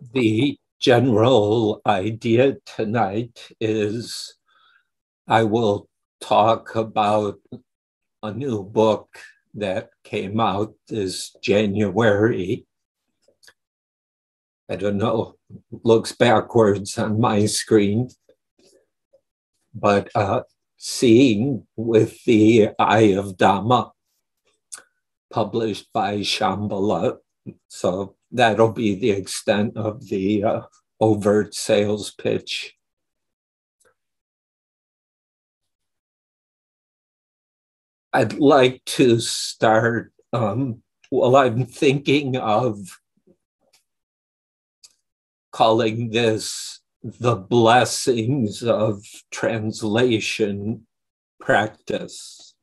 The general idea tonight is I will talk about a new book that came out this January. I don't know, looks backwards on my screen, but Seeing with the Eye of Dhamma, published by Shambhala. So that'll be the extent of the overt sales pitch. I'd like to start, I'm thinking of calling this the blessings of translation practice.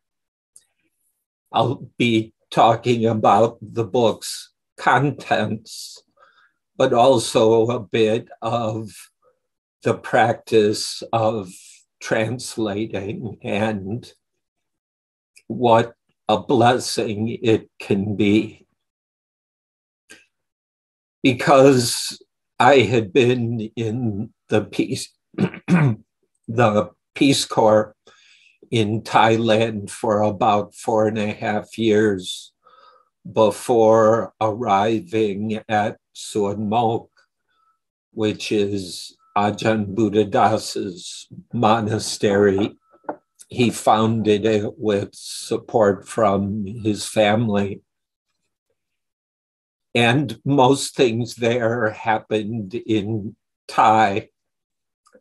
I'll be talking about the book's contents, but also a bit of the practice of translating and what a blessing it can be. Because I had been in the Peace Corps in Thailand for about 4.5 years before arriving at Suan Mok, which is Ajahn Buddhadasa's monastery. He founded it with support from his family. And most things there happened in Thai.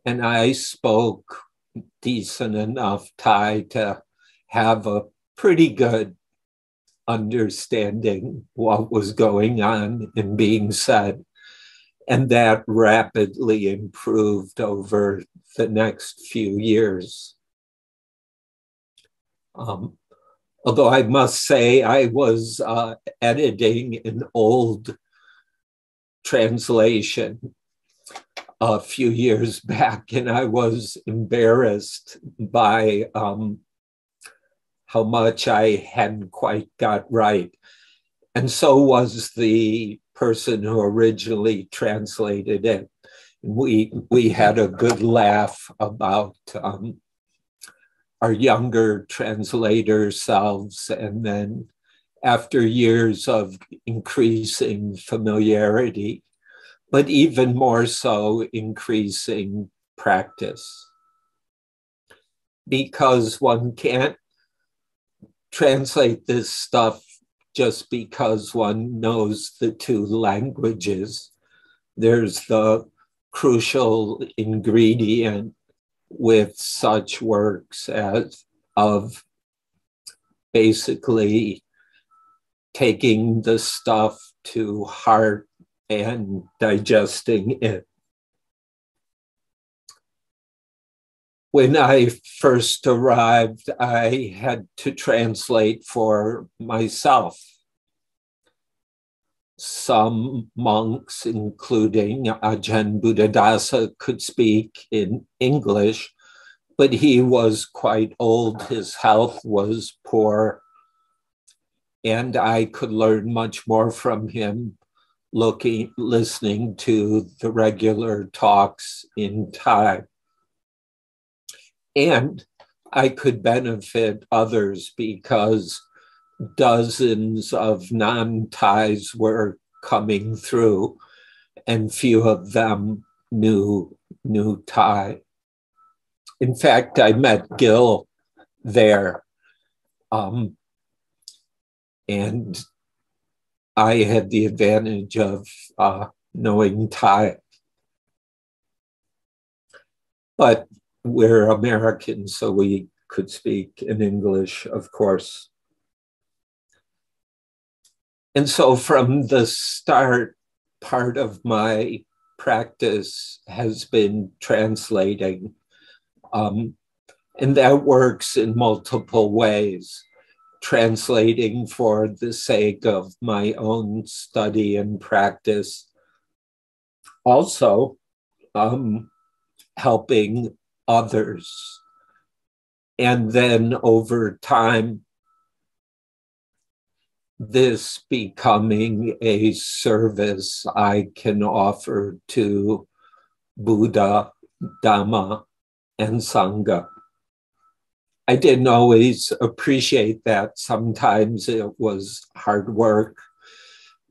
And I spoke decent enough Thai to have a pretty good understanding what was going on and being said. And that rapidly improved over the next few years. Although I must say I was editing an old translation a few years back, and I was embarrassed by how much I hadn't quite got right. And so was the person who originally translated it. We had a good laugh about our younger translator selves, and then after years of increasing familiarity, but even more so increasing practice. Because one can't translate this stuff just because one knows the two languages. There's the crucial ingredient with such works as of basically taking the stuff to heart and digesting it. When I first arrived, I had to translate for myself. Some monks, including Ajahn Buddhadasa, could speak in English, but he was quite old, his health was poor, and I could learn much more from him listening to the regular talks in Thai. And I could benefit others because dozens of non-Thais were coming through, and few of them knew Thai. In fact, I met Gil there, and I had the advantage of knowing Thai. But we're Americans, so we could speak in English, of course. And so from the start, part of my practice has been translating. And that works in multiple ways. Translating for the sake of my own study and practice. Also, helping others. And then over time, this becoming a service I can offer to Buddha, Dhamma, and Sangha. I didn't always appreciate that. Sometimes it was hard work.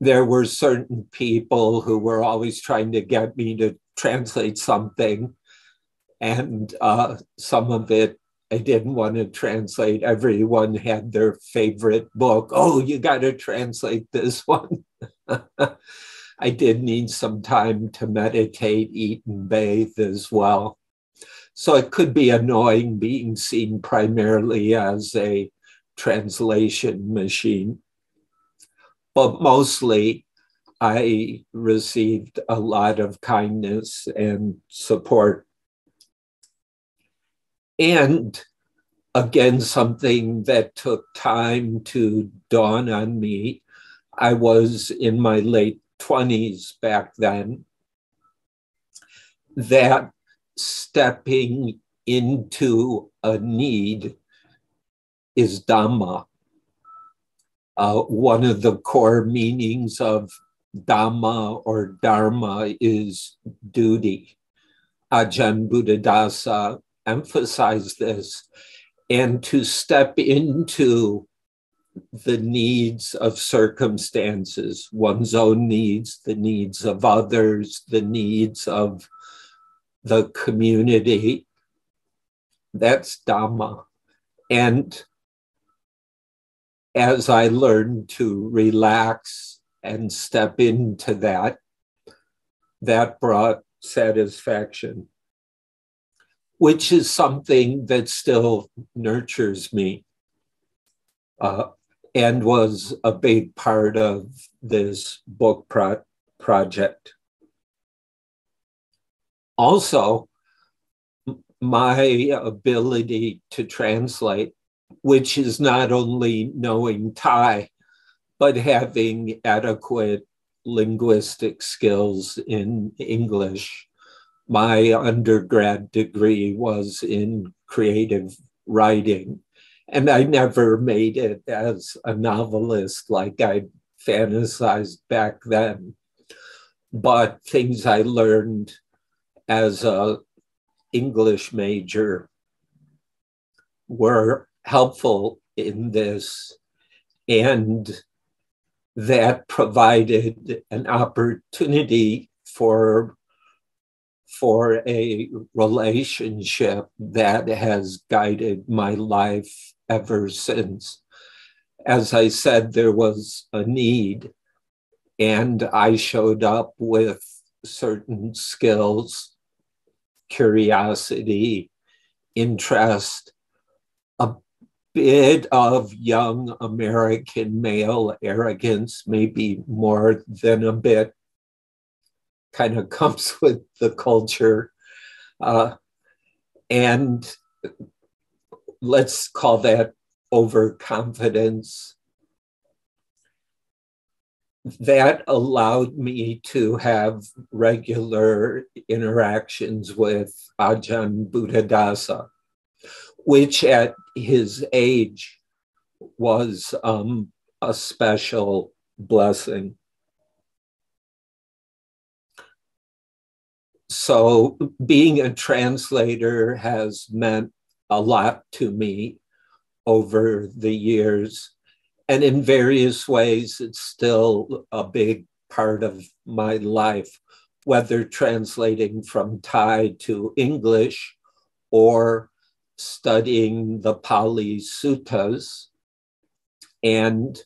There were certain people who were always trying to get me to translate something, and some of it I didn't want to translate. Everyone had their favorite book. Oh, you got to translate this one. I did need some time to meditate, eat, and bathe as well. So it could be annoying being seen primarily as a translation machine. But mostly, I received a lot of kindness and support. And again, something that took time to dawn on me. I was in my late 20s back then, that stepping into a need is Dhamma. One of the core meanings of Dhamma or Dharma is duty. Ajahn Buddhadasa emphasized this. And to step into the needs of circumstances, one's own needs, the needs of others, the needs of the community, that's Dhamma. And as I learned to relax and step into that, that brought satisfaction, which is something that still nurtures me and was a big part of this book project. Also, my ability to translate, which is not only knowing Thai, but having adequate linguistic skills in English. My undergrad degree was in creative writing, and I never made it as a novelist like I fantasized back then. But things I learned as an English major were helpful in this, and that provided an opportunity for a relationship that has guided my life ever since. As I said, there was a need, and I showed up with certain skills, curiosity, interest, a bit of young American male arrogance, maybe more than a bit, kind of comes with the culture. And let's call that overconfidence. That allowed me to have regular interactions with Ajahn Buddhadasa, which at his age was a special blessing. So being a translator has meant a lot to me over the years. And in various ways, it's still a big part of my life, whether translating from Thai to English or studying the Pali Suttas and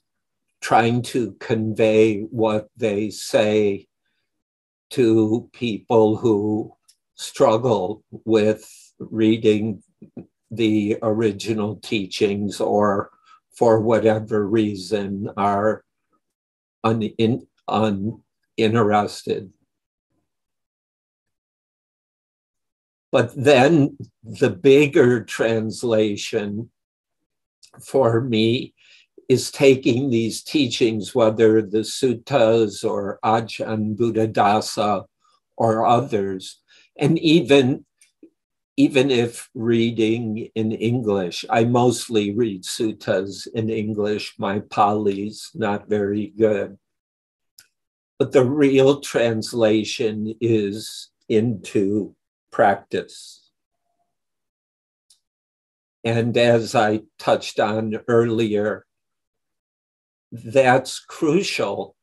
trying to convey what they say to people who struggle with reading the original teachings or for whatever reason are uninterested. But then the bigger translation for me is taking these teachings, whether the suttas or Ajahn Buddhadasa or others, and even even if reading in English, I mostly read suttas in English. My Pali's not very good. But the real translation is into practice. And as I touched on earlier, that's crucial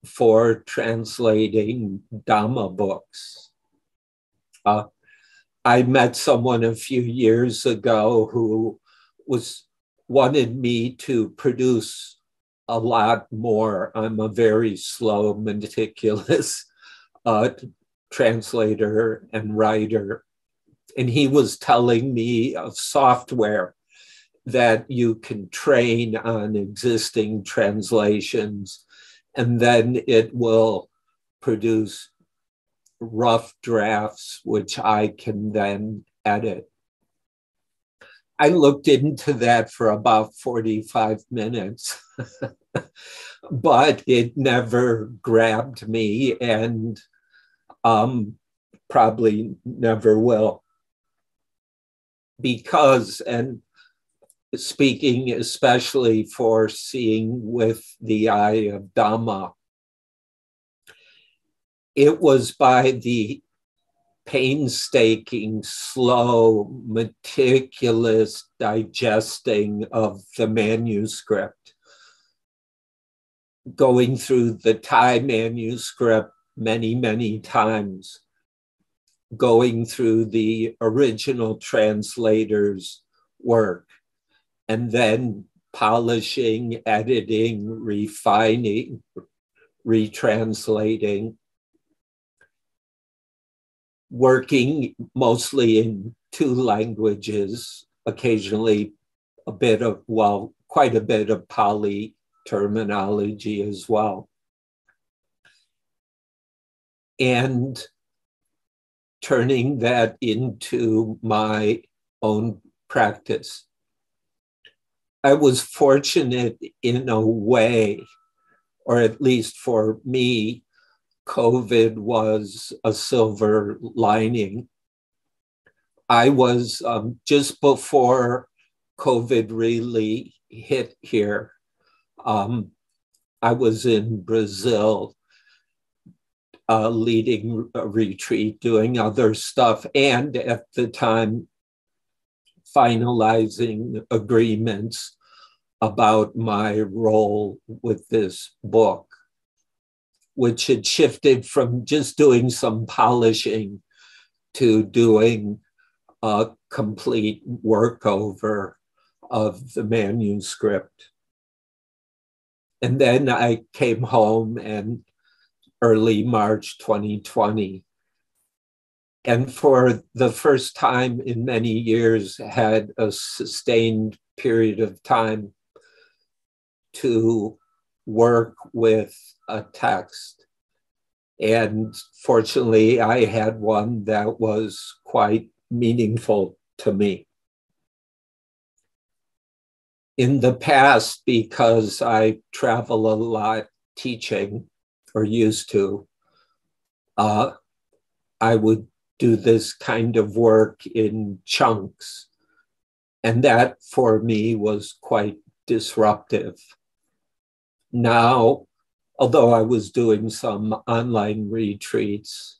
for translating Dhamma books. I met someone a few years ago who wanted me to produce a lot more. I'm a very slow, meticulous translator and writer. And he was telling me of software that you can train on existing translations, and then it will produce rough drafts, which I can then edit. I looked into that for about 45 minutes, but it never grabbed me and probably never will. Because, and speaking especially for seeing with the eye of Dhamma, it was by the painstaking, slow, meticulous digesting of the manuscript, going through the Thai manuscript many, many times, going through the original translator's work, and then polishing, editing, refining, retranslating, working mostly in two languages, occasionally a bit of, well, quite a bit of Pali terminology as well. And turning that into my own practice. I was fortunate in a way, or at least for me, COVID was a silver lining. I was just before COVID really hit here. I was in Brazil leading a retreat, doing other stuff, and at the time finalizing agreements about my role with this book, which had shifted from just doing some polishing to doing a complete workover of the manuscript. And then I came home in early March 2020. And for the first time in many years, had a sustained period of time to work with a text. And fortunately, I had one that was quite meaningful to me. In the past, because I travel a lot teaching, or used to, I would do this kind of work in chunks. And that for me was quite disruptive. Now, although I was doing some online retreats,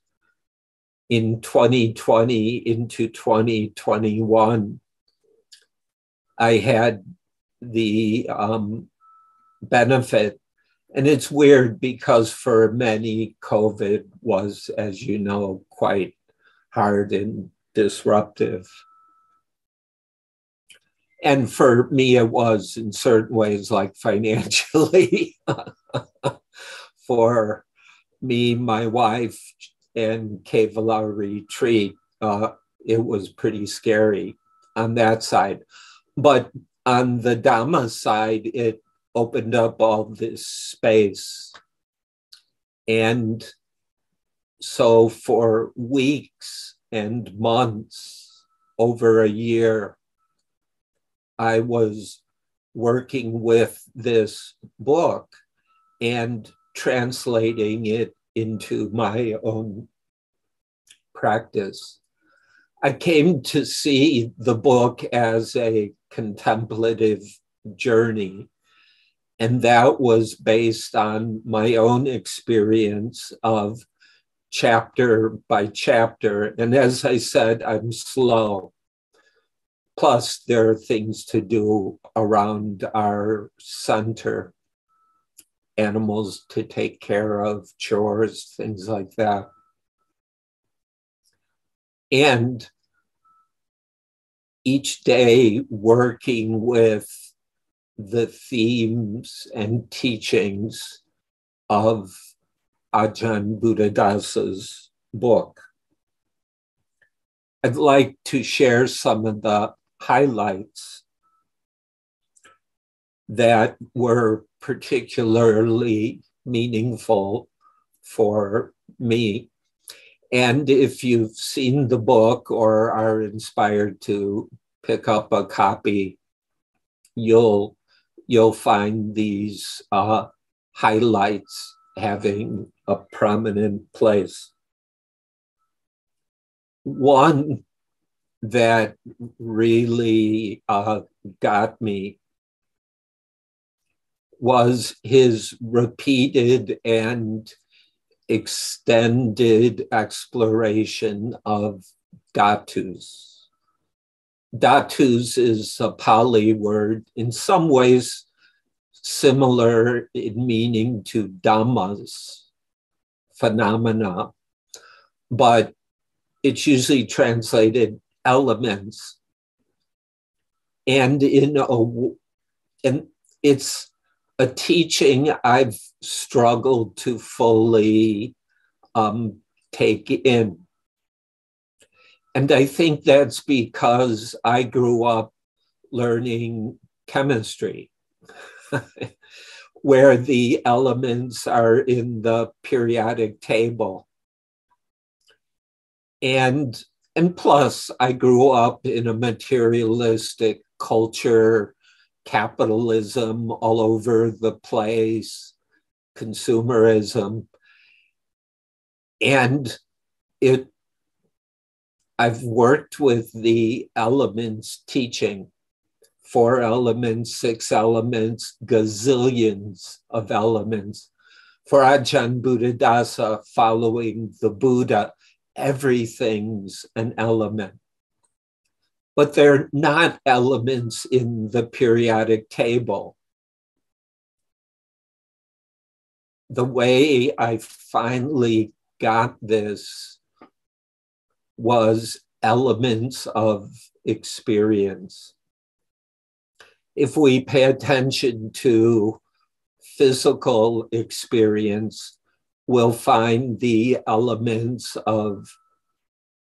in 2020 into 2021, I had the benefit. And it's weird because for many, COVID was, as you know, quite hard and disruptive. And for me, it was in certain ways, like financially. For me, my wife, and Kevala retreat, it was pretty scary on that side. But on the Dhamma side, it opened up all this space. And so for weeks and months, over a year, I was working with this book and translating it into my own practice. I came to see the book as a contemplative journey, and that was based on my own experience of chapter by chapter. And as I said, I'm slow. Plus, there are things to do around our center, animals to take care of, chores, things like that. And each day working with the themes and teachings of Ajahn Buddhadasa's book. I'd like to share some of the highlights that were particularly meaningful for me. And if you've seen the book or are inspired to pick up a copy, you'll find these highlights having a prominent place. One that really got me was his repeated and extended exploration of dhatus. Dhatus is a Pali word, in some ways similar in meaning to dhammas, phenomena, but it's usually translated elements. And it's a teaching I've struggled to fully take in. And I think that's because I grew up learning chemistry, where the elements are in the periodic table. And plus, I grew up in a materialistic culture, capitalism all over the place, consumerism. And I've worked with the elements teaching, 4 elements, 6 elements, gazillions of elements. For Ajahn Buddhadasa, following the Buddha, everything's an element. But they're not elements in the periodic table. The way I finally got this was elements of experience. If we pay attention to physical experience, we'll find the elements of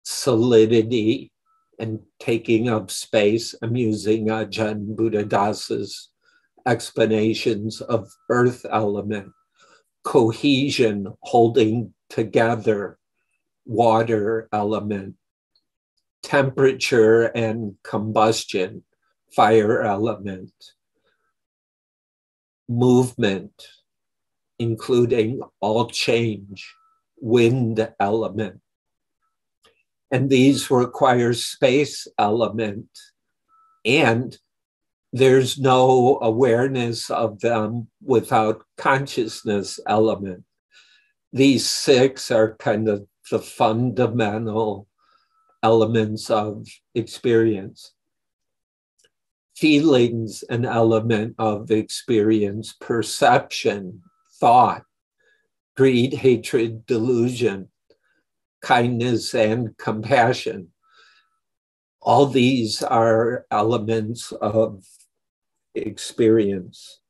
solidity and taking up space. I'm using Ajahn Buddhadasa's explanations of earth element, cohesion, holding together, water element, temperature and combustion, fire element, movement, including all change, wind element. And these require space element, and there's no awareness of them without consciousness element. These 6 are kind of the fundamental elements of experience. Feelings, an element of experience, perception, thought, greed, hatred, delusion, kindness, and compassion. All these are elements of experience.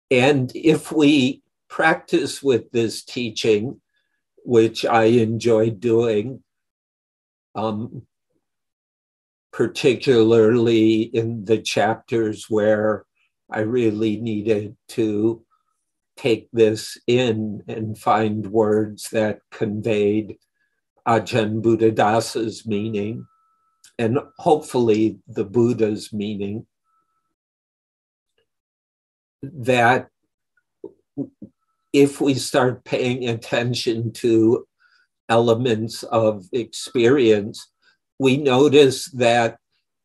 And if we practice with this teaching, which I enjoy doing, particularly in the chapters where I really needed to take this in and find words that conveyed Ajahn Buddhadasa's meaning and hopefully the Buddha's meaning, that if we start paying attention to elements of experience, we notice that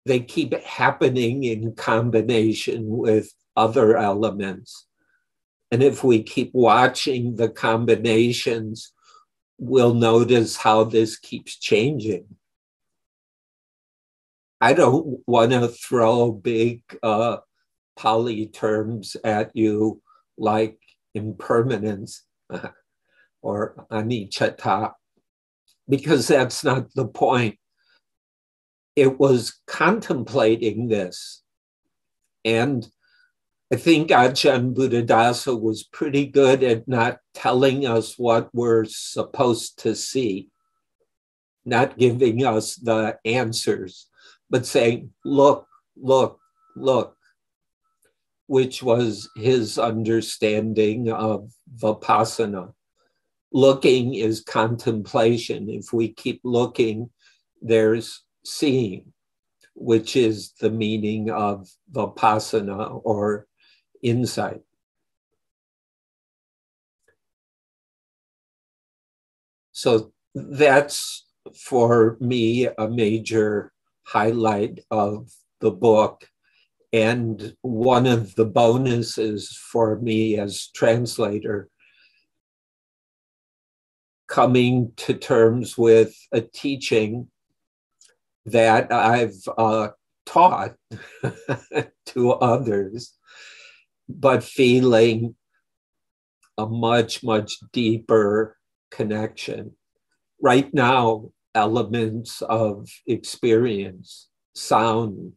they keep happening in combination with other elements. And if we keep watching the combinations, we'll notice how this keeps changing. I don't want to throw big poly terms at you like impermanence or anicca, because that's not the point. It was contemplating this. And I think Ajahn Buddhadasa was pretty good at not telling us what we're supposed to see, not giving us the answers, but saying, look, look, look, which was his understanding of vipassana. Looking is contemplation. If we keep looking, there's seeing, which is the meaning of vipassana or insight. So that's, for me, a major highlight of the book. And one of the bonuses for me as translator, coming to terms with a teaching that I've taught to others, but feeling a much, much deeper connection. Right now, elements of experience, sound,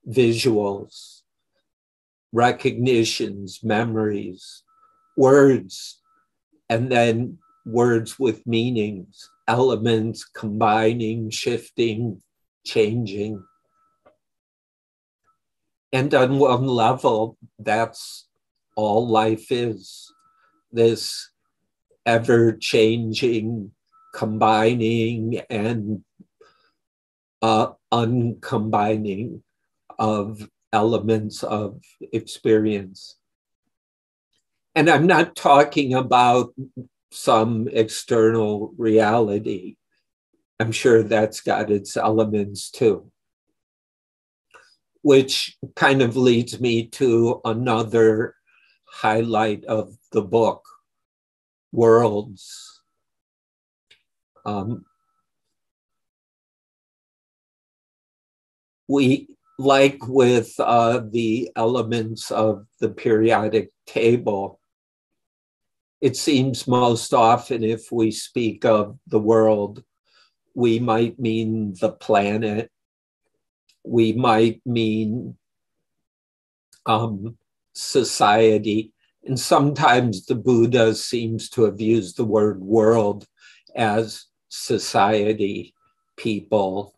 visuals, recognitions, memories, words, and then words with meanings, elements combining, shifting, changing. And on one level, that's all life is, this ever-changing, combining and uncombining of elements of experience. And I'm not talking about some external reality. I'm sure that's got its elements too. Which kind of leads me to another highlight of the book, worlds. We, like with the elements of the periodic table, it seems most often if we speak of the world, we might mean the planet, we might mean society, and sometimes the Buddha seems to have used the word world as society, people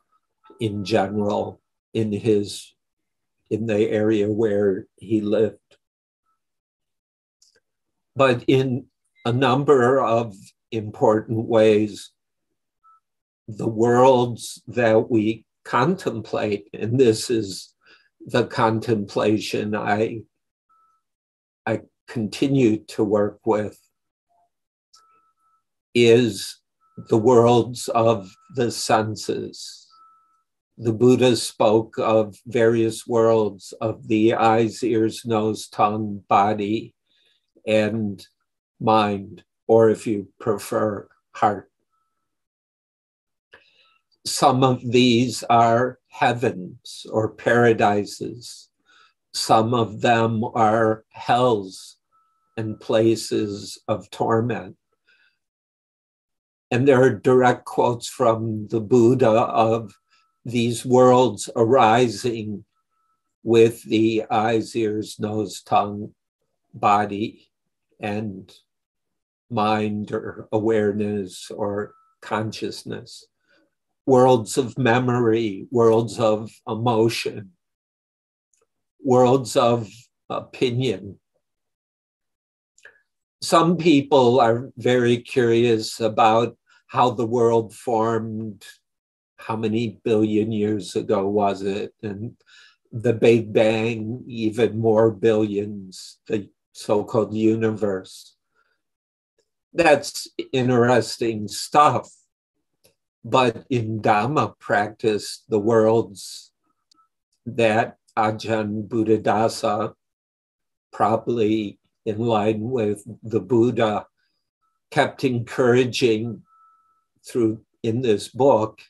in general, in the area where he lived. But in a number of important ways, the worlds that we contemplate, and this is the contemplation I continue to work with, is the worlds of the senses. The Buddha spoke of various worlds of the eyes, ears, nose, tongue, body, and mind, or if you prefer, heart. Some of these are heavens or paradises. Some of them are hells and places of torment. And there are direct quotes from the Buddha of these worlds arising with the eyes, ears, nose, tongue, body, and mind or awareness or consciousness. Worlds of memory, worlds of emotion, worlds of opinion. Some people are very curious about how the world formed, how many billion years ago was it, and the Big Bang, even more billions, the so-called universe. That's interesting stuff, But in Dhamma practice, the worlds that Ajahn Buddhadasa, probably in line with the Buddha, kept encouraging through in this book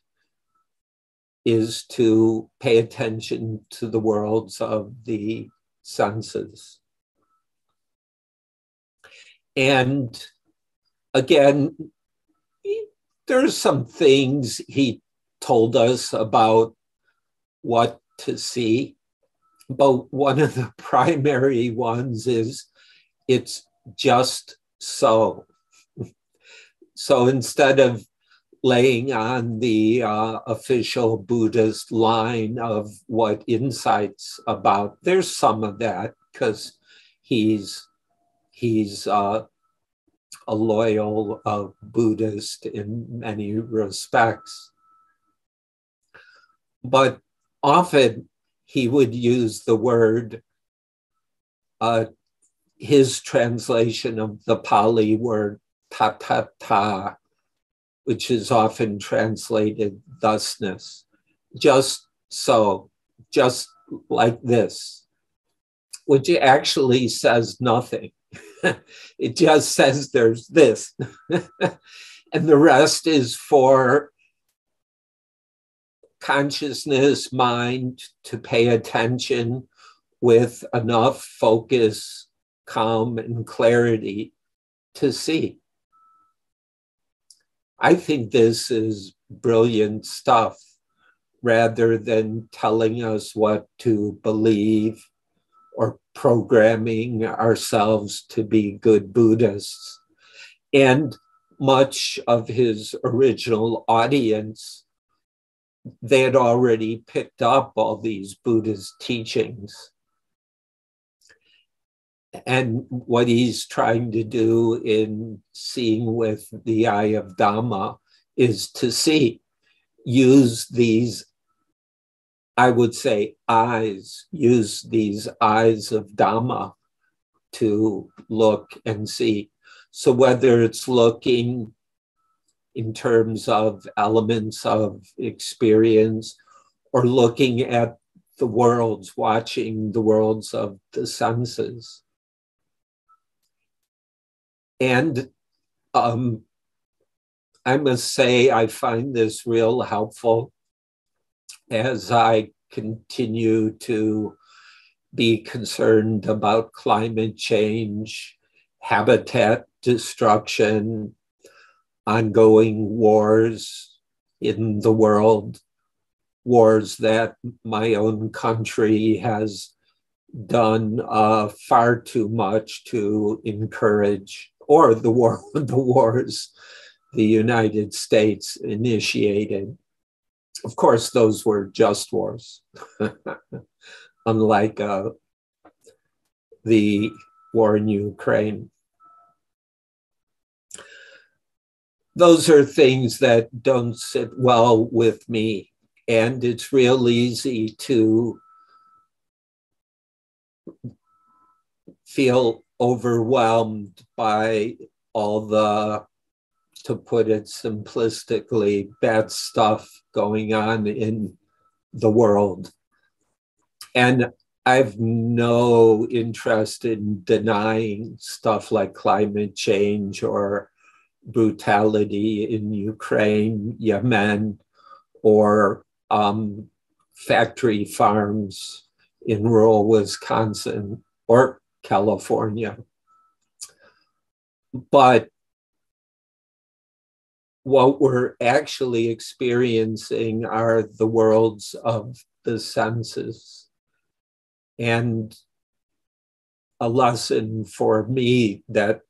is to pay attention to the worlds of the senses. And again, there's some things he told us about what to see, but one of the primary ones is it's just so. So instead of laying on the official Buddhist line of what insight's about, there's some of that because he's a loyal Buddhist in many respects. But often he would use the word, his translation of the Pali word tatata, which is often translated thusness. Just so, just like this, which actually says nothing. It just says there's this. And the rest is for consciousness, mind to pay attention with enough focus, calm, and clarity to see. I think this is brilliant stuff rather than telling us what to believe or programming ourselves to be good Buddhists. And much of his original audience, they had already picked up all these Buddhist teachings. And what he's trying to do in seeing with the Eye of Dhamma is to see, use these, I would say, eyes, use these eyes of Dhamma to look and see. So whether it's looking in terms of elements of experience or looking at the worlds, watching the worlds of the senses. And I must say, I find this real helpful as I continue to be concerned about climate change, habitat destruction, ongoing wars in the world, wars that my own country has done far too much to encourage, or the wars the United States initiated. Of course, those were just wars, unlike the war in Ukraine. Those are things that don't sit well with me, and it's real easy to feel overwhelmed by all the, to put it simplistically, bad stuff going on in the world. And I've no interest in denying stuff like climate change or brutality in Ukraine, Yemen, or factory farms in rural Wisconsin or California. But what we're actually experiencing are the worlds of the senses. And a lesson for me that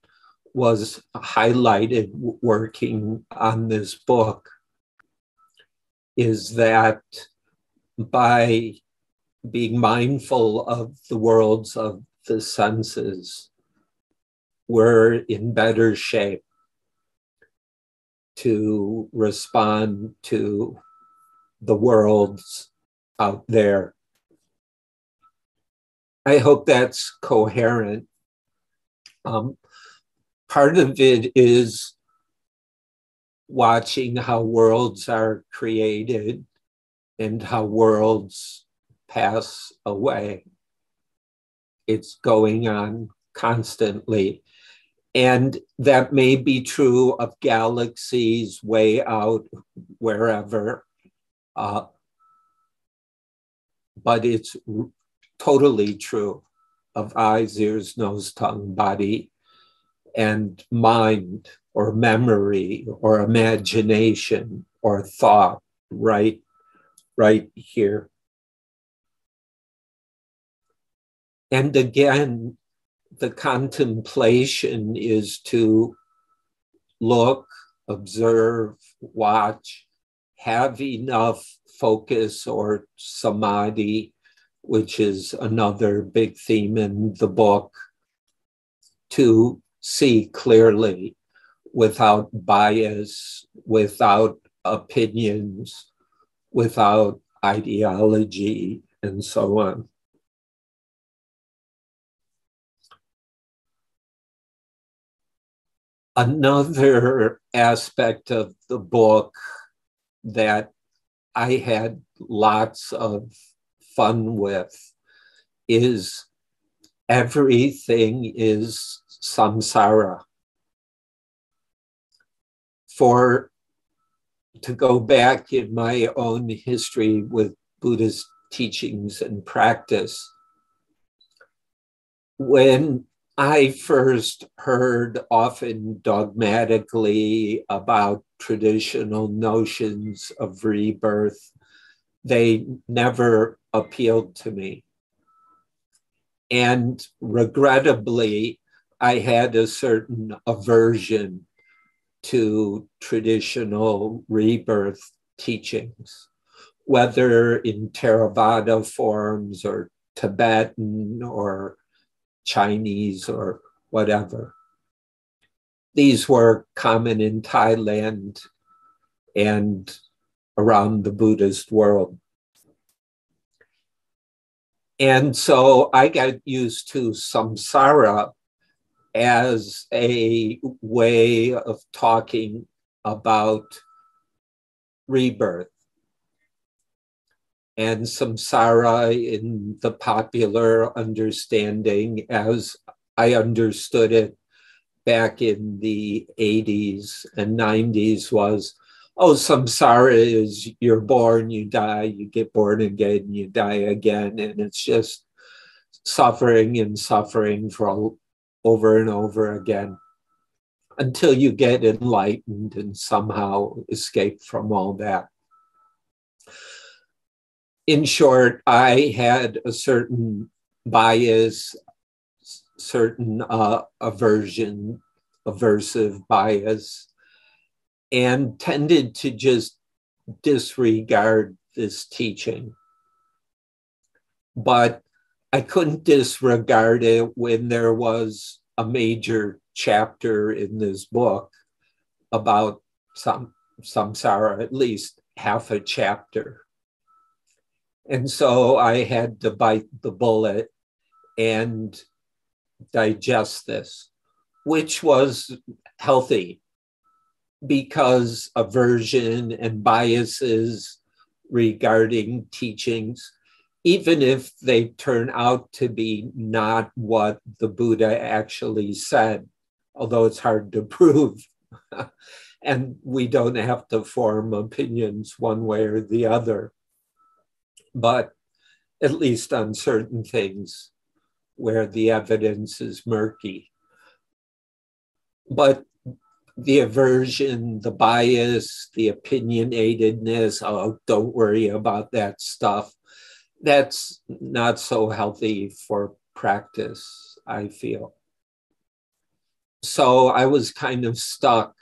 was highlighted working on this book is that by being mindful of the worlds of the senses, we're in better shape to respond to the worlds out there. I hope that's coherent. Part of it is watching how worlds are created and how worlds pass away. It's going on constantly. And that may be true of galaxies way out wherever, but it's totally true of eyes, ears, nose, tongue, body, and mind, or memory, or imagination, or thought, right here. And again, the contemplation is to look, observe, watch, have enough focus or samadhi, which is another big theme in the book, to see clearly without bias, without opinions, without ideology, and so on. Another aspect of the book that I had lots of fun with is everything is samsara. To go back in my own history with Buddhist teachings and practice, when I first heard often dogmatically about traditional notions of rebirth, they never appealed to me. And regrettably, I had a certain aversion to traditional rebirth teachings, whether in Theravada forms or Tibetan or Chinese or whatever. These were common in Thailand and around the Buddhist world. And so I got used to samsara as a way of talking about rebirth. And samsara, in the popular understanding, as I understood it back in the 80s and 90s, was, oh, samsara is you're born, you die, you get born again, you die again. And it's just suffering and suffering for over and over again until you get enlightened and somehow escape from all that. In short, I had a certain bias, certain aversive bias, and tended to just disregard this teaching. But I couldn't disregard it when there was a major chapter in this book about samsara, at least half a chapter. And so I had to bite the bullet and digest this, which was healthy, because aversion and biases regarding teachings, even if they turn out to be not what the Buddha actually said, although it's hard to prove, and we don't have to form opinions one way or the other, but at least on certain things where the evidence is murky. But the aversion, the bias, the opinionatedness, oh, don't worry about that stuff, that's not so healthy for practice, I feel. So I was kind of stuck.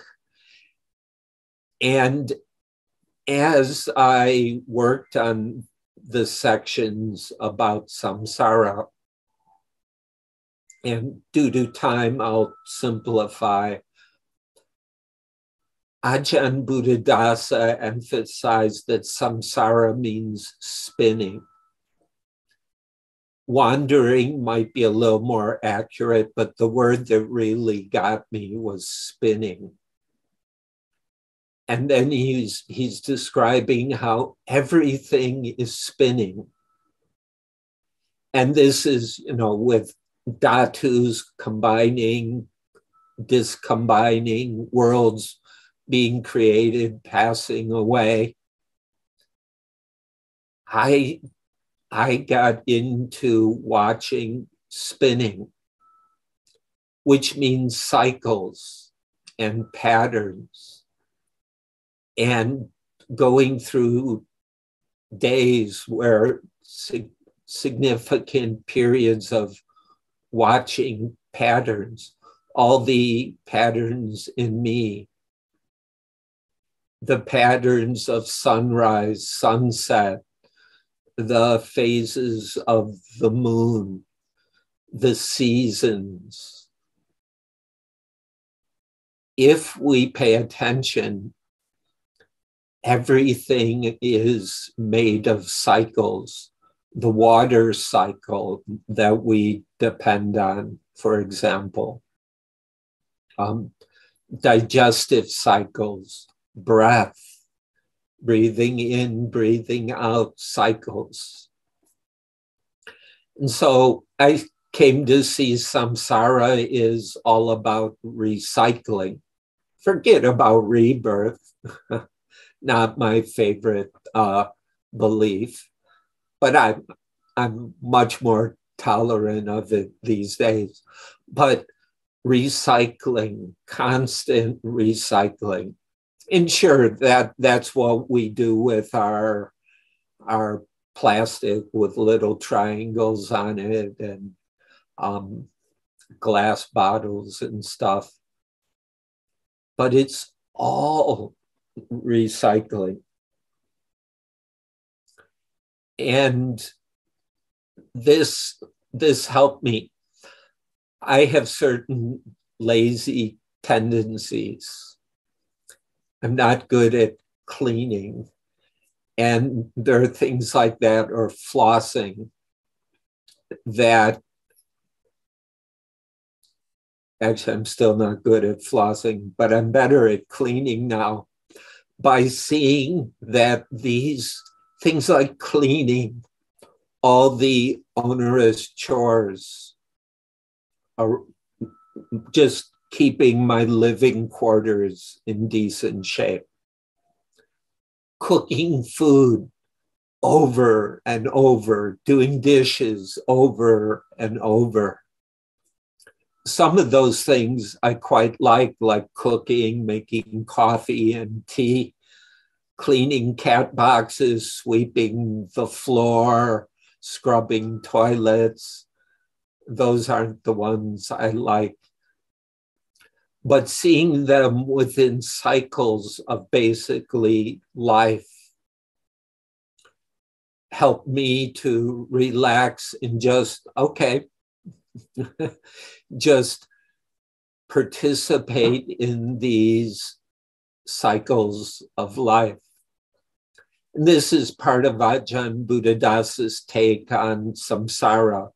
And as I worked on the sections about samsara, and due to time, I'll simplify. Ajahn Buddhadasa emphasized that samsara means spinning. Wandering might be a little more accurate, but the word that really got me was spinning. And then he's describing how everything is spinning. And this is, with dhatus combining, discombining, worlds being created, passing away. I got into watching spinning, which means cycles and patterns, and going through days where significant periods of watching patterns, all the patterns in me, the patterns of sunrise, sunset, the phases of the moon, the seasons. If we pay attention, everything is made of cycles. The water cycle that we depend on, for example, digestive cycles, breath, breathing in, breathing out cycles. And so I came to see samsara is all about recycling. Forget about rebirth, not my favorite belief, but I'm much more tolerant of it these days. But recycling, constant recycling. And sure, that's what we do with our plastic with little triangles on it and glass bottles and stuff. But it's all recycling. And this helped me. I have certain lazy tendencies. I'm not good at cleaning. And there are things like that, or flossing, that actually I'm still not good at flossing, but I'm better at cleaning now by seeing that these things like cleaning, all the onerous chores, are just keeping my living quarters in decent shape. Cooking food over and over, doing dishes over and over. Some of those things I quite like cooking, making coffee and tea, cleaning cat boxes, sweeping the floor, scrubbing toilets. Those aren't the ones I like. But seeing them within cycles of basically life helped me to relax and just, okay, just participate in these cycles of life. And this is part of Ajahn Buddhadasa's take on samsara,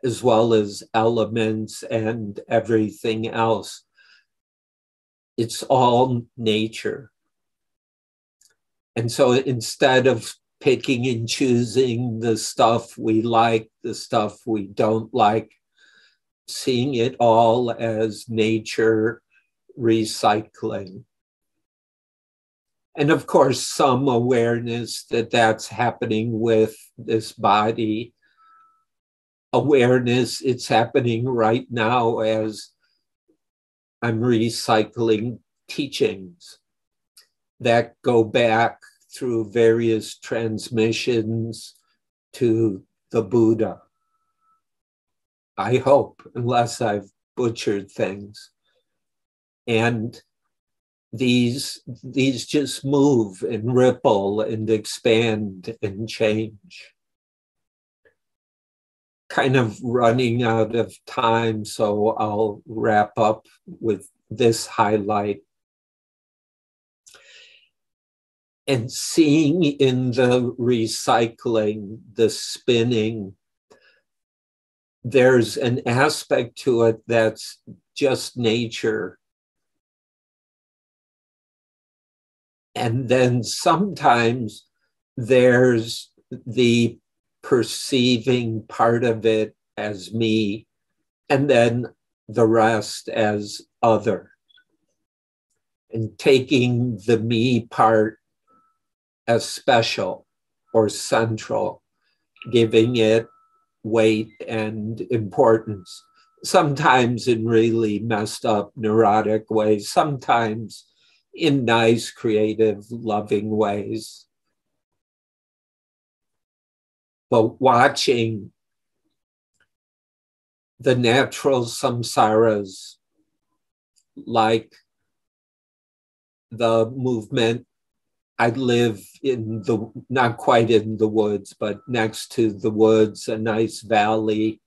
as well as elements and everything else. It's all nature. And so instead of picking and choosing the stuff we like, the stuff we don't like, seeing it all as nature recycling. And of course, some awareness that that's happening with this body. Awareness, it's happening right now as I'm recycling teachings that go back through various transmissions to the Buddha. I hope, unless I've butchered things. And these just move and ripple and expand and change. Kind of running out of time, so I'll wrap up with this highlight. And seeing in the recycling, the spinning, there's an aspect to it that's just nature. And then sometimes there's the perceiving part of it as me, and then the rest as other. And taking the me part as special or central, giving it weight and importance, sometimes in really messed up, neurotic ways, sometimes in nice, creative, loving ways. But watching the natural samsaras, like the movement, I live in the, not quite in the woods, but next to the woods, a nice valley.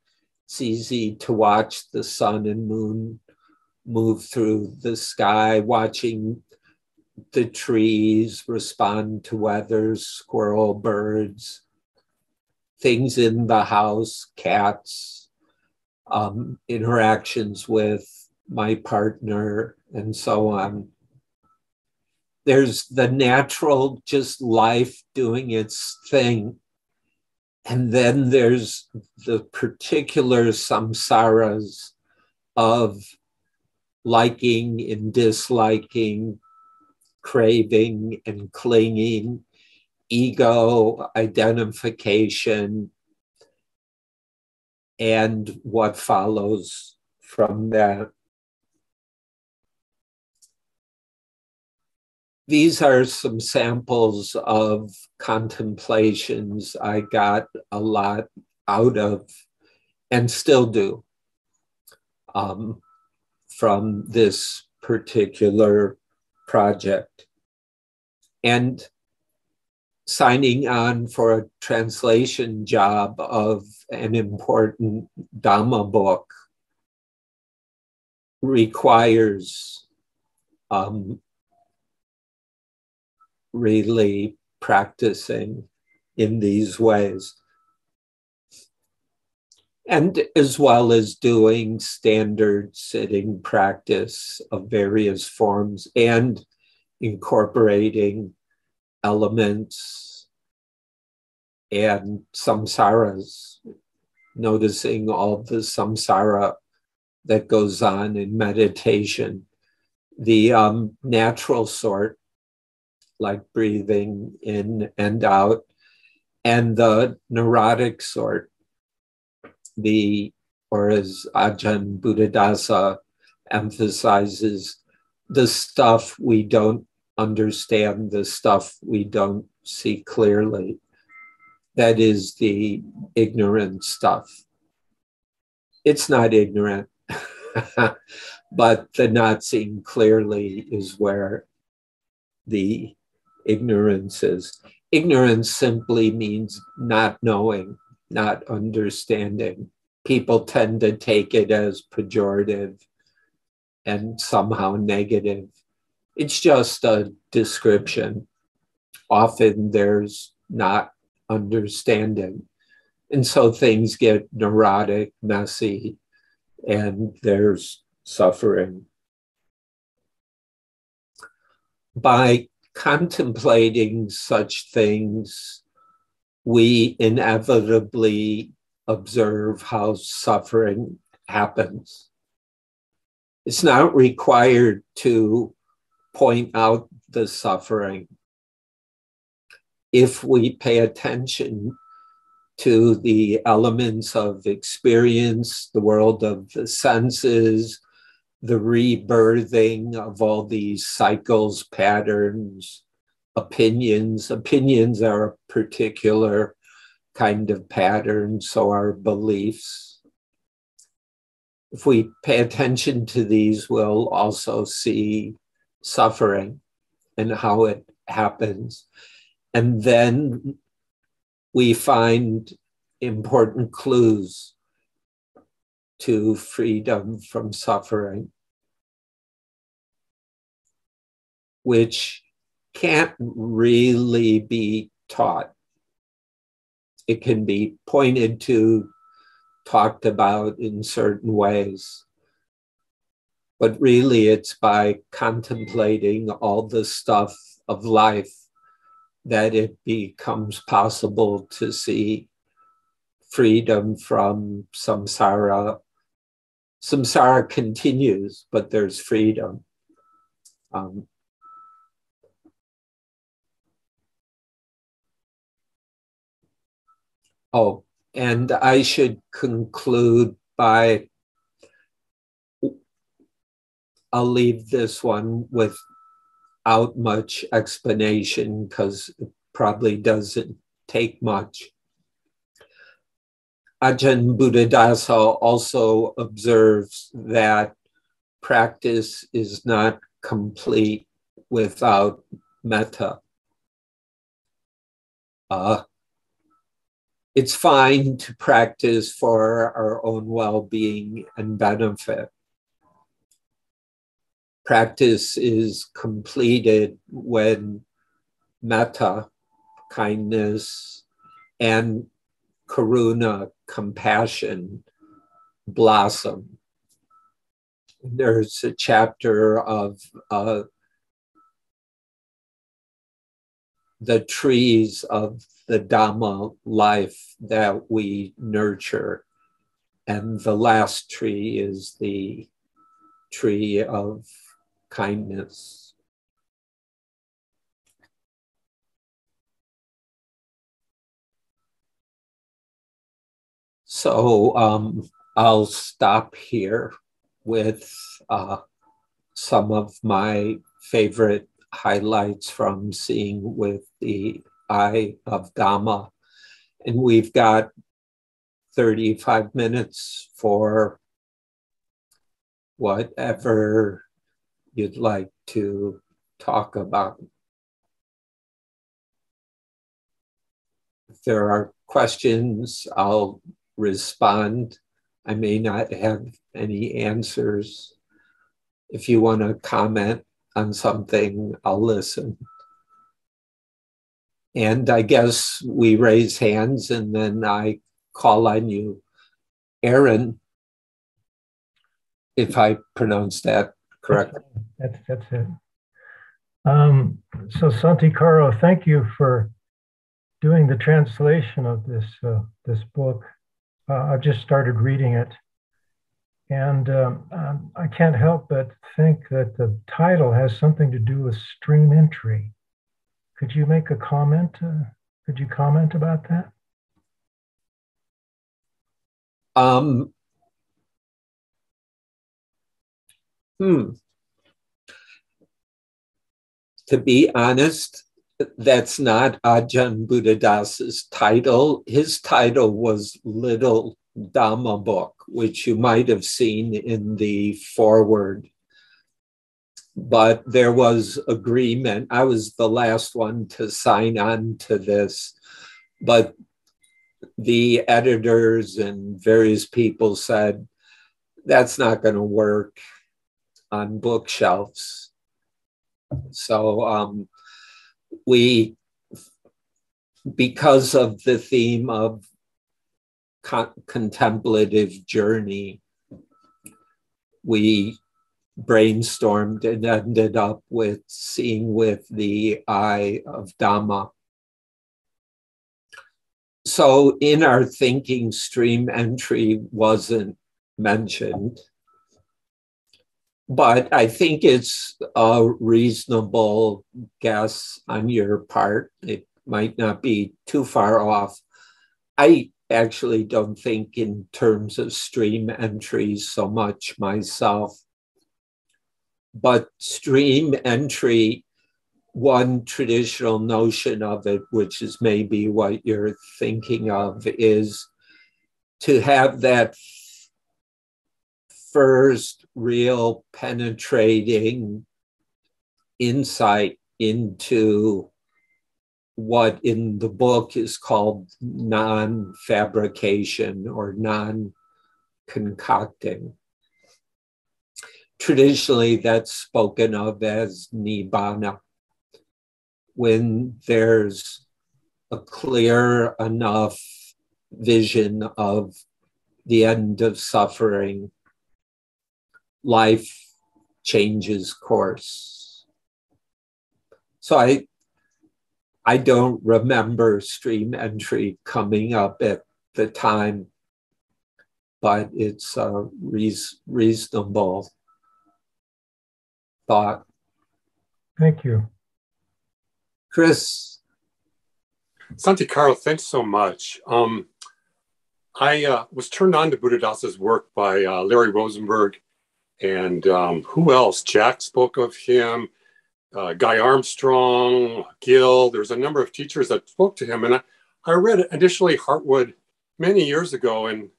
It's easy to watch the sun and moon move through the sky, watching the trees respond to weather, squirrel, birds, things in the house, cats, interactions with my partner, and so on. There's the natural, just life doing its thing. And then there's the particular samsaras of liking and disliking, craving and clinging, ego, identification, and what follows from that. These are some samples of contemplations I got a lot out of and still do from this particular project. And signing on for a translation job of an important Dhamma book requires really practicing in these ways. And as well as doing standard sitting practice of various forms and incorporating elements and samsaras, noticing all the samsara that goes on in meditation, the natural sort, like breathing in and out, and the neurotic sort, or as Ajahn Buddhadasa emphasizes, the stuff we don't understand, the stuff we don't see clearly. That is the ignorant stuff. It's not ignorant, but the not seeing clearly is where the ignorance is. Ignorance simply means not knowing, not understanding. People tend to take it as pejorative and somehow negative. It's just a description. Often there's not understanding. And so things get neurotic, messy, and there's suffering. By contemplating such things, we inevitably observe how suffering happens. It's not required to point out the suffering. If we pay attention to the elements of experience, the world of the senses, the rebirthing of all these cycles, patterns, opinions. Opinions are a particular kind of pattern, so are beliefs. If we pay attention to these, we'll also see suffering and how it happens. And then we find important clues to freedom from suffering, which can't really be taught. It can be pointed to, talked about in certain ways, But really, it's by contemplating all the stuff of life that it becomes possible to see freedom from samsara. Samsara continues, but there's freedom. Oh, and I should conclude by, I'll leave this one without much explanation because it probably doesn't take much. Ajahn Buddhadasa also observes that practice is not complete without metta. It's fine to practice for our own well-being and benefit. Practice is completed when metta, kindness, and karuna, compassion, blossom. There's a chapter of the trees of the Dhamma life that we nurture. And the last tree is the tree of kindness. So I'll stop here with some of my favorite highlights from seeing with the Eye of Dhamma. And we've got 35 minutes for whatever you'd like to talk about. If there are questions, I'll respond. I may not have any answers. If you want to comment on something, I'll listen. And I guess we raise hands and then I call on you. Aaron, if I pronounced that correctly. That's it. So Santikaro, thank you for doing the translation of this book. I've just started reading it. And I can't help but think that the title has something to do with stream entry. Could you make a comment? Could you comment about that? To be honest, that's not Ajahn Buddhadasa's title. His title was Little Dhamma Book, which you might have seen in the foreword. But there was agreement. I was the last one to sign on to this, but the editors and various people said, that's not going to work on bookshelves. So because of the theme of contemplative journey, we brainstormed and ended up with seeing with the Eye of Dhamma. So in our thinking, stream entry wasn't mentioned, but I think it's a reasonable guess on your part. It might not be too far off. I actually don't think in terms of stream entries so much myself. But stream entry, one traditional notion of it, which is maybe what you're thinking of, is to have that first real penetrating insight into what in the book is called non-fabrication or non-concocting. Traditionally, that's spoken of as nibbana, when there's a clear enough vision of the end of suffering, life changes course. So I don't remember stream entry coming up at the time, but it's a reasonable thought. Thank you. Chris. Santikaro, thanks so much. I was turned on to Buddhadasa's work by Larry Rosenberg, and who else? Jack spoke of him, Guy Armstrong, Gill. There's a number of teachers that spoke to him, and I read initially Heartwood many years ago, and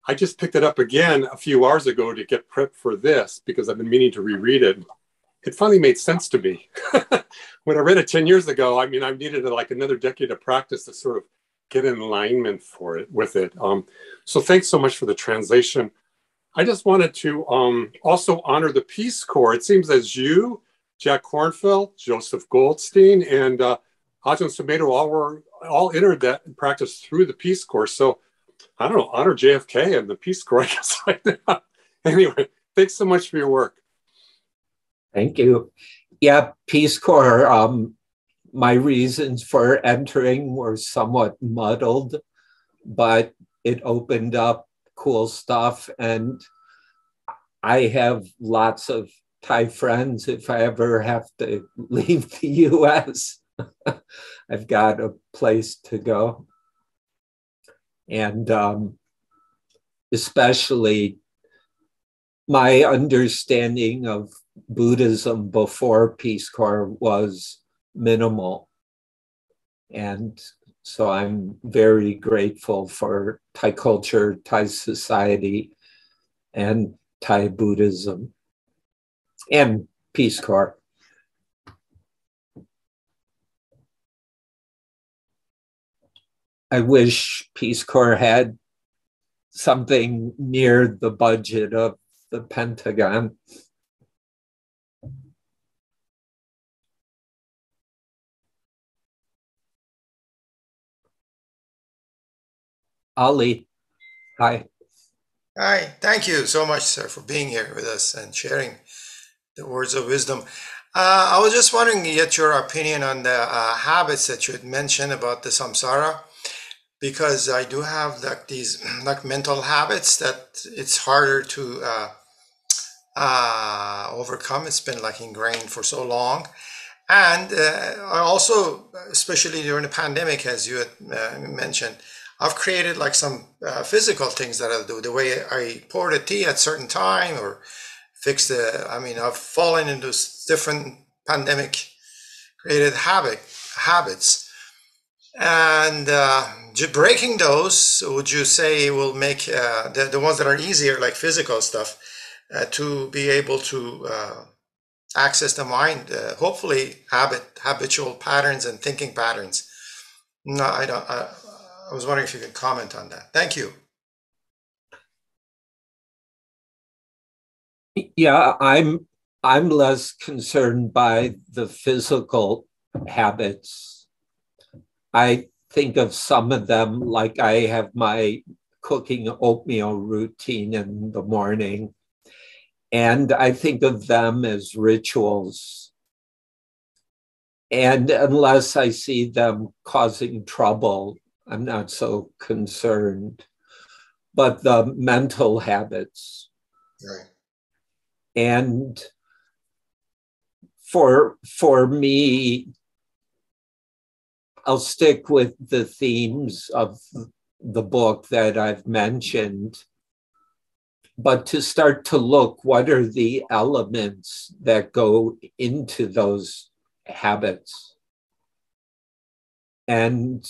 I just picked it up again a few hours ago to get prepped for this because I've been meaning to reread it. It finally made sense to me. When I read it 10 years ago, I mean, I needed like another decade of practice to sort of get in alignment with it. So thanks so much for the translation. I just wanted to also honor the Peace Corps. It seems as you, Jack Kornfeld, Joseph Goldstein, and Ajahn Sumedho all entered that practice through the Peace Corps. So I don't know, honor JFK and the Peace Corps, I guess, right now. Anyway, thanks so much for your work. Thank you. Yeah, Peace Corps, my reasons for entering were somewhat muddled, but it opened up cool stuff. And I have lots of Thai friends if I ever have to leave the US. I've got a place to go. And especially my understanding of Buddhism before Peace Corps was minimal. And so I'm very grateful for Thai culture, Thai society, and Thai Buddhism, and Peace Corps. I wish Peace Corps had something near the budget of the Pentagon. Ali, hi. Hi, thank you so much, sir, for being here with us and sharing the words of wisdom. I was just wondering to get your opinion on the habits that you had mentioned about the samsara, because I do have like these like mental habits that it's harder to overcome. It's been like ingrained for so long. And I also, especially during the pandemic, as you had mentioned, I've created like some physical things that I do, the way I pour the tea at certain time or fix I've fallen into different pandemic created habits. And breaking those, would you say will make the ones that are easier, like physical stuff, to be able to access the mind, hopefully habitual patterns and thinking patterns? No, I was wondering if you could comment on that. Thank you. Yeah, I'm less concerned by the physical habits. I think of some of them like I have my cooking oatmeal routine in the morning, and I think of them as rituals. And unless I see them causing trouble, I'm not so concerned. But the mental habits. Right. And for me, I'll stick with the themes of the book that I've mentioned, but to start to look, what are the elements that go into those habits? And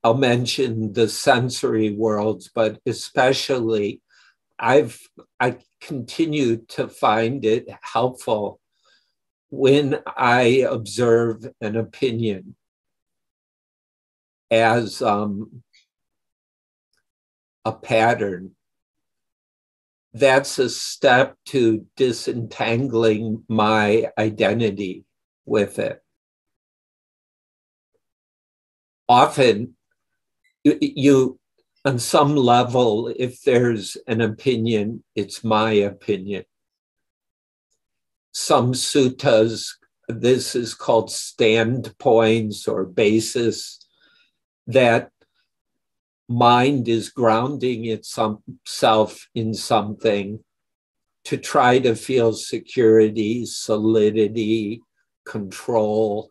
I'll mention the sensory worlds, but especially I continue to find it helpful when I observe an opinion as a pattern. That's a step to disentangling my identity with it. Often, you on some level, if there's an opinion, it's my opinion. Some suttas, this is called standpoints or basis, that mind is grounding itself in something to try to feel security, solidity, control,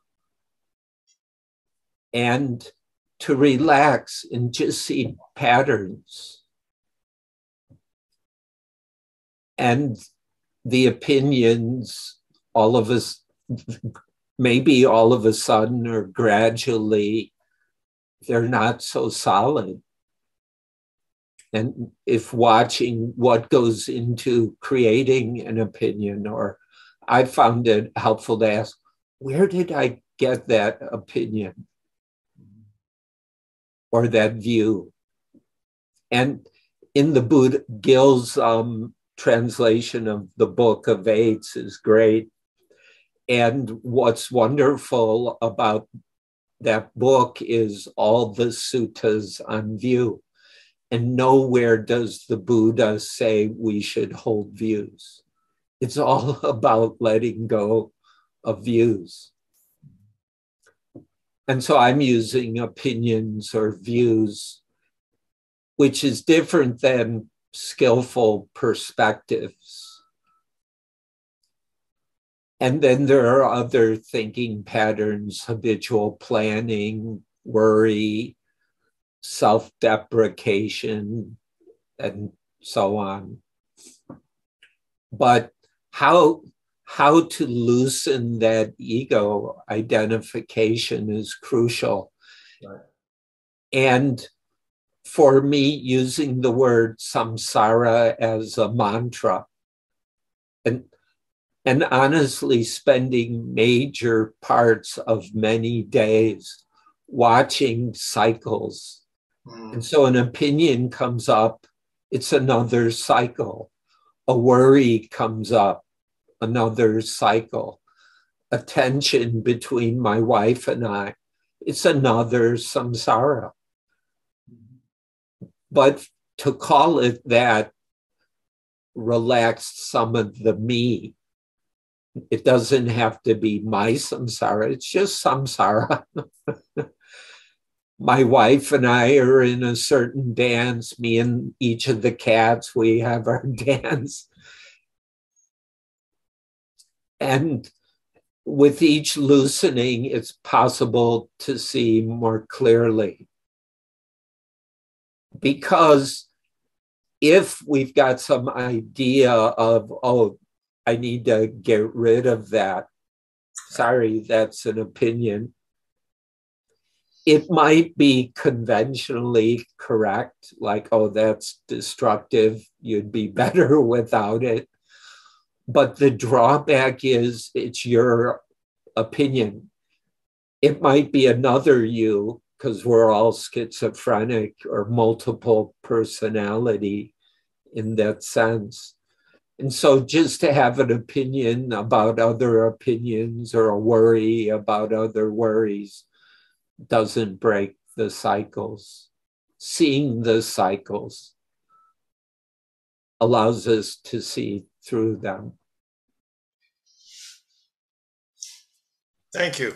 and to relax and just see patterns. And the opinions, all of us, maybe all of a sudden or gradually, they're not so solid. And if watching what goes into creating an opinion, or I found it helpful to ask, where did I get that opinion or that view? And in the Buddha, Gil's translation of the Book of Eights is great. And what's wonderful about that book is all the suttas on view. And nowhere does the Buddha say we should hold views. It's all about letting go of views. And so I'm using opinions or views, which is different than skillful perspectives. And then there are other thinking patterns, habitual planning, worry, self-deprecation, and so on. But how to loosen that ego identification is crucial. Right. And for me, using the word samsara as a mantra, and honestly spending major parts of many days watching cycles. And so an opinion comes up, it's another cycle. A worry comes up, another cycle. A tension between my wife and I, it's another samsara. But to call it that relaxed some of the me. It doesn't have to be my samsara, it's just samsara. My wife and I are in a certain dance, me and each of the cats, we have our dance. And with each loosening, it's possible to see more clearly. Because if we've got some idea of, oh, I need to get rid of that, sorry, that's an opinion, it might be conventionally correct, like, oh, that's destructive, you'd be better without it. But the drawback is it's your opinion. It might be another you, because we're all schizophrenic or multiple personality in that sense. And so just to have an opinion about other opinions or a worry about other worries doesn't break the cycles. Seeing the cycles allows us to see through them. Thank you.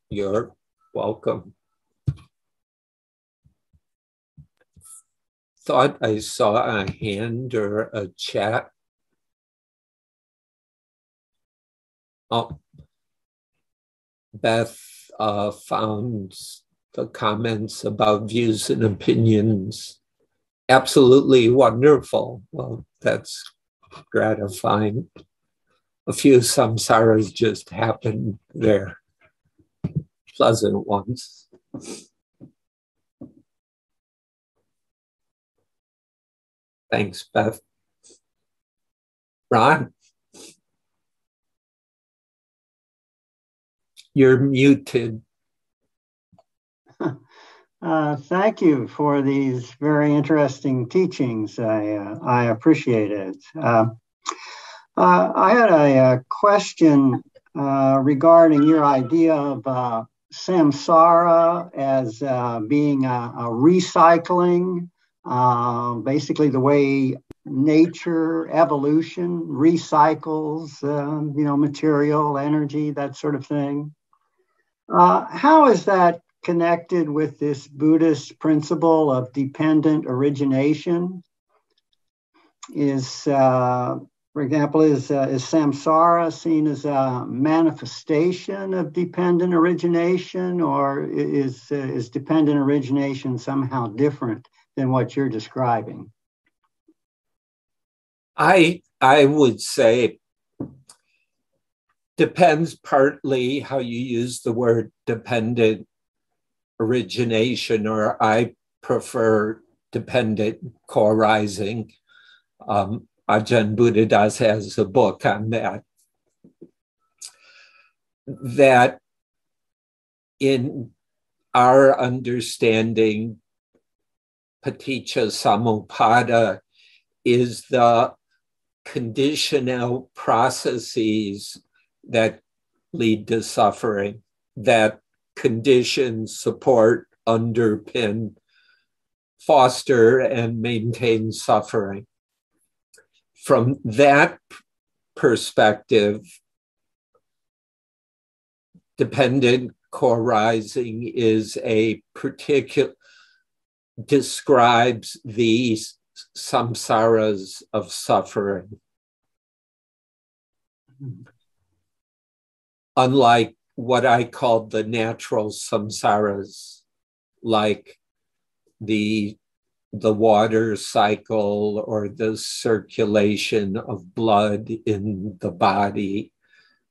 You're welcome. Thought I saw a hand or a chat. Oh, Beth found the comments about views and opinions absolutely wonderful. Well, that's gratifying. A few samsaras just happened there, pleasant ones. Thanks, Beth. Ron? You're muted. Thank you for these very interesting teachings. I appreciate it. I had a question regarding your idea of samsara as being a recycling, basically the way nature, evolution recycles, material, energy, that sort of thing. How is that connected with this Buddhist principle of dependent origination? For example, is samsara seen as a manifestation of dependent origination, or is dependent origination somehow different than what you're describing? I would say depends partly how you use the word dependent origination, or I prefer dependent co-arising. Ajahn Buddhadasa has a book on that. That in our understanding, paticca samuppada is the conditional processes that lead to suffering, that condition, support, underpin, foster, and maintain suffering. From that perspective, dependent co-arising is a particular, describes these samsaras of suffering. Unlike what I called the natural samsaras, like the water cycle or the circulation of blood in the body,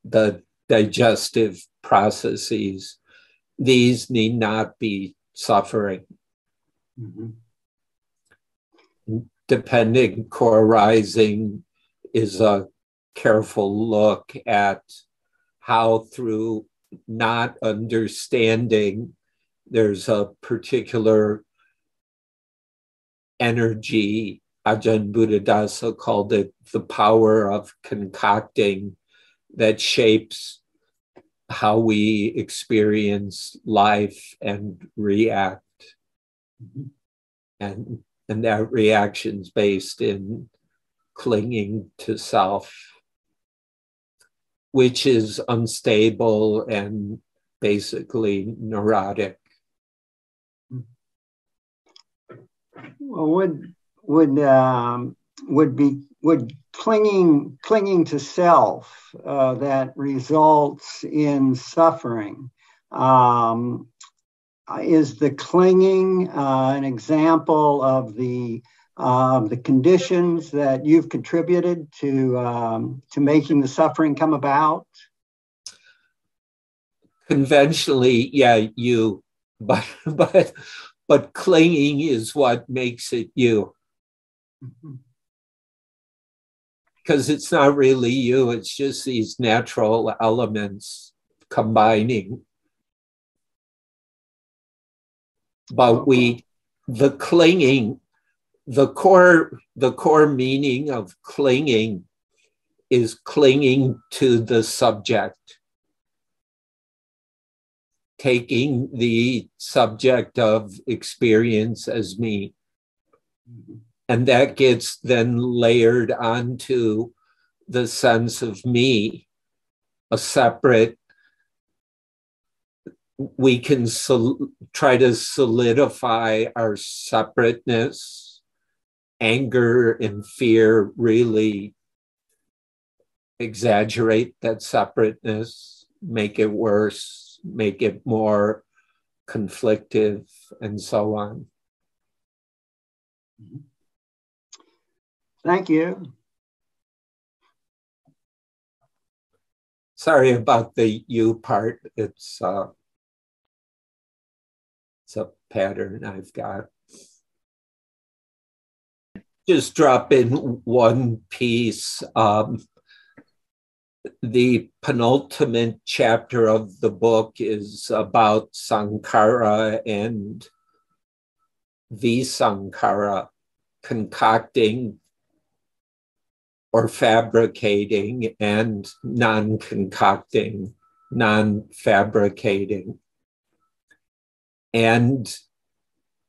the digestive processes, these need not be suffering. Mm-hmm. Dependent co-arising is a careful look at how through not understanding there's a particular energy. Ajahn Buddhadasa called it the power of concocting that shapes how we experience life and react. Mm-hmm. And that reaction's based in clinging to self, which is unstable and basically neurotic. Well, would clinging to self that results in suffering, is the clinging an example of the conditions that you've contributed to making the suffering come about? Conventionally, yeah, you, but clinging is what makes it you. Mm-hmm. Because it's not really you, it's just these natural elements combining. But the clinging, the core meaning of clinging is clinging to the subject, taking the subject of experience as me. Mm-hmm. And that gets then layered onto the sense of me, a separate. We can try to solidify our separateness. Anger and fear really exaggerate that separateness, make it worse, make it more conflictive, and so on. Thank you. Sorry about the you part. It's a pattern I've got. Just drop in one piece. The penultimate chapter of the book is about Sankara and Visankara, concocting or fabricating, and non-concocting, non-fabricating. And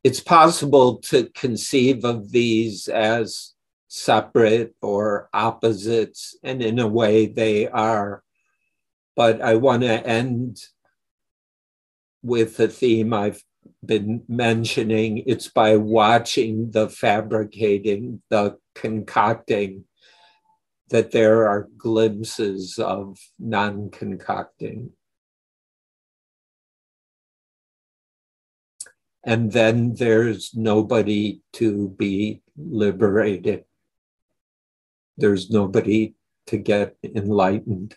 it's possible to conceive of these as separate or opposites, and in a way they are. But I want to end with a theme I've been mentioning. It's by watching the fabricating, the concocting, that there are glimpses of non-concocting. And then there's nobody to be liberated. There's nobody to get enlightened.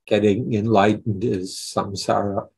Getting enlightened is samsara.